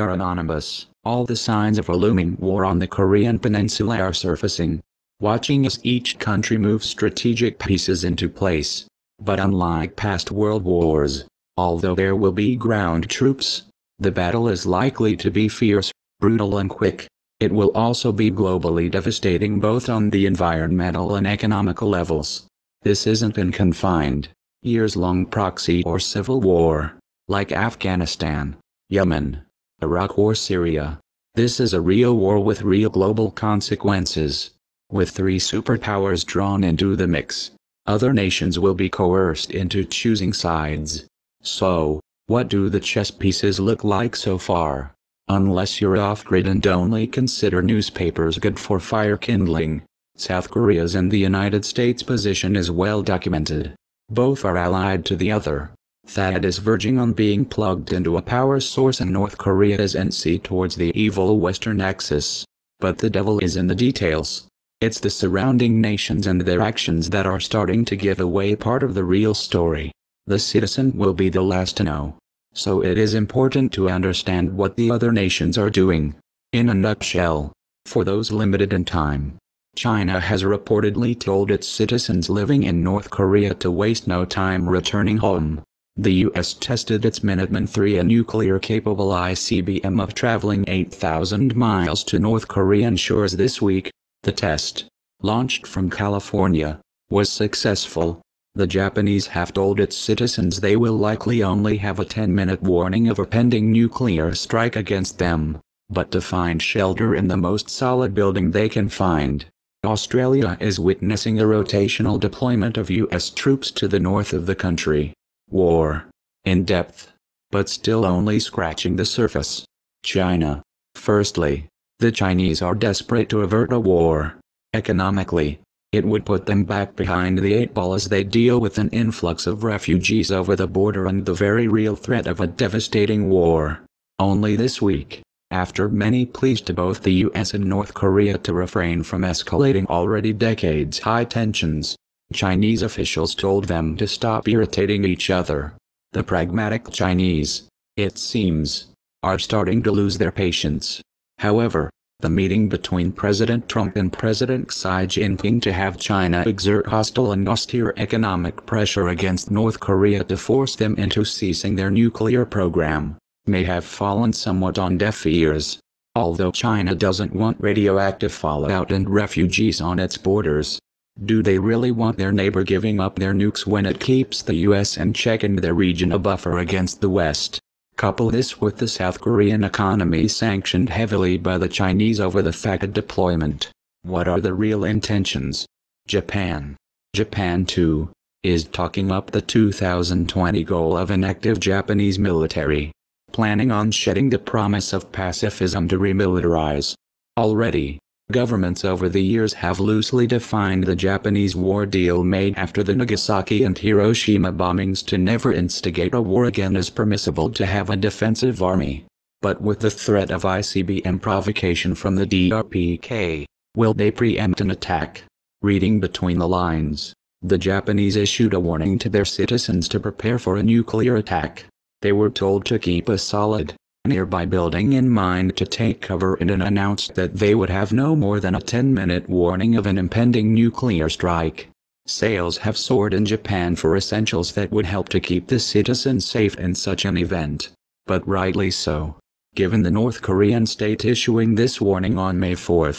are anonymous. All the signs of a looming war on the Korean peninsula are surfacing, watching as each country moves strategic pieces into place. But unlike past world wars, although there will be ground troops, the battle is likely to be fierce, brutal and quick. It will also be globally devastating both on the environmental and economical levels. This isn't an confined, years-long proxy or civil war, like Afghanistan, Yemen, Iraq or Syria. This is a real war with real global consequences. With 3 superpowers drawn into the mix, other nations will be coerced into choosing sides. So, what do the chess pieces look like so far? Unless you're off-grid and only consider newspapers good for fire kindling, South Korea's and the United States' position is well documented. Both are allied to the other. THAAD is verging on being plugged into a power source and North Korea is NC towards the evil Western axis. But the devil is in the details. It's the surrounding nations and their actions that are starting to give away part of the real story. The citizen will be the last to know. So it is important to understand what the other nations are doing. In a nutshell, for those limited in time, China has reportedly told its citizens living in North Korea to waste no time returning home. The U.S. tested its Minuteman III, a nuclear-capable ICBM of traveling 8,000 miles to North Korean shores this week. The test, launched from California, was successful. The Japanese have told its citizens they will likely only have a 10-minute warning of a pending nuclear strike against them, but to find shelter in the most solid building they can find. Australia is witnessing a rotational deployment of U.S. troops to the north of the country. War. In depth. But still only scratching the surface. China. Firstly, the Chinese are desperate to avert a war. Economically, it would put them back behind the 8 ball as they deal with an influx of refugees over the border and the very real threat of a devastating war. Only this week, after many pleas to both the US and North Korea to refrain from escalating already decades-high tensions, Chinese officials told them to stop irritating each other. The pragmatic Chinese, it seems, are starting to lose their patience. However, the meeting between President Trump and President Xi Jinping to have China exert hostile and austere economic pressure against North Korea to force them into ceasing their nuclear program, may have fallen somewhat on deaf ears. Although China doesn't want radioactive fallout and refugees on its borders, do they really want their neighbor giving up their nukes when it keeps the US in check and their region a buffer against the West? Couple this with the South Korean economy sanctioned heavily by the Chinese over the THAAD deployment. What are the real intentions? Japan, too, is talking up the 2020 goal of an active Japanese military, planning on shedding the promise of pacifism to remilitarize. Already, governments over the years have loosely defined the Japanese war deal made after the Nagasaki and Hiroshima bombings to never instigate a war again as permissible to have a defensive army. But with the threat of ICBM provocation from the DRPK, will they preempt an attack? Reading between the lines, the Japanese issued a warning to their citizens to prepare for a nuclear attack. They were told to keep a solid, nearby building in mind to take cover and announced that they would have no more than a 10-minute warning of an impending nuclear strike. Sales have soared in Japan for essentials that would help to keep the citizens safe in such an event. But rightly so, given the North Korean state issuing this warning on May 4,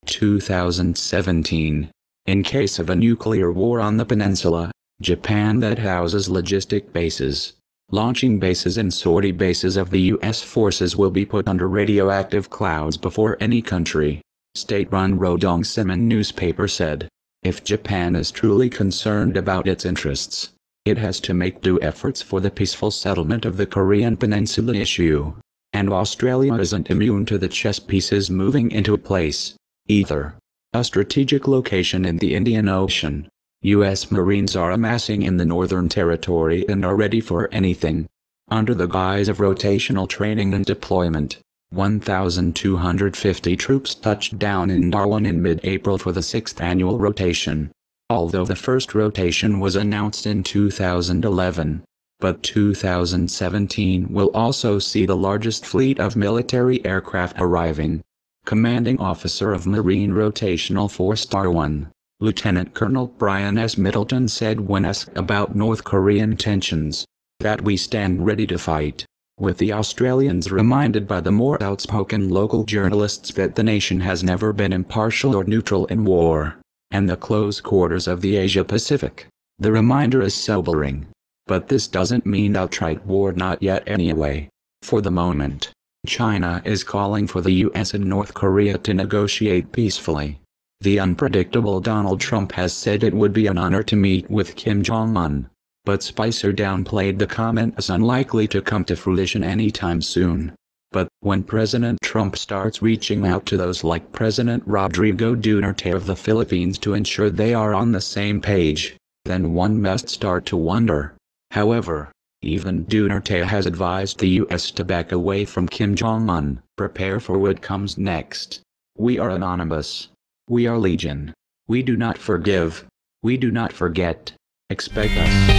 2017. In case of a nuclear war on the peninsula, Japan that houses logistic bases, launching bases and sortie bases of the U.S. forces will be put under radioactive clouds before any country. State-run Rodong Sinmun newspaper said, if Japan is truly concerned about its interests, it has to make due efforts for the peaceful settlement of the Korean Peninsula issue. And Australia isn't immune to the chess pieces moving into place, either. A strategic location in the Indian Ocean. U.S. Marines are amassing in the Northern Territory and are ready for anything. Under the guise of rotational training and deployment, 1,250 troops touched down in Darwin in mid-April for the 6th annual rotation. Although the first rotation was announced in 2011, But 2017 will also see the largest fleet of military aircraft arriving. Commanding Officer of Marine Rotational Force Star 1, Lieutenant Colonel Brian S. Middleton said when asked about North Korean tensions, that we stand ready to fight, with the Australians reminded by the more outspoken local journalists that the nation has never been impartial or neutral in war, and the close quarters of the Asia-Pacific. The reminder is sobering. But this doesn't mean outright war, not yet anyway. For the moment, China is calling for the US and North Korea to negotiate peacefully. The unpredictable Donald Trump has said it would be an honor to meet with Kim Jong-un, but Spicer downplayed the comment as unlikely to come to fruition anytime soon. But when President Trump starts reaching out to those like President Rodrigo Duterte of the Philippines to ensure they are on the same page, then one must start to wonder. However, even Duterte has advised the US to back away from Kim Jong-un. Prepare for what comes next. We are anonymous. We are legion. We do not forgive. We do not forget. Expect us.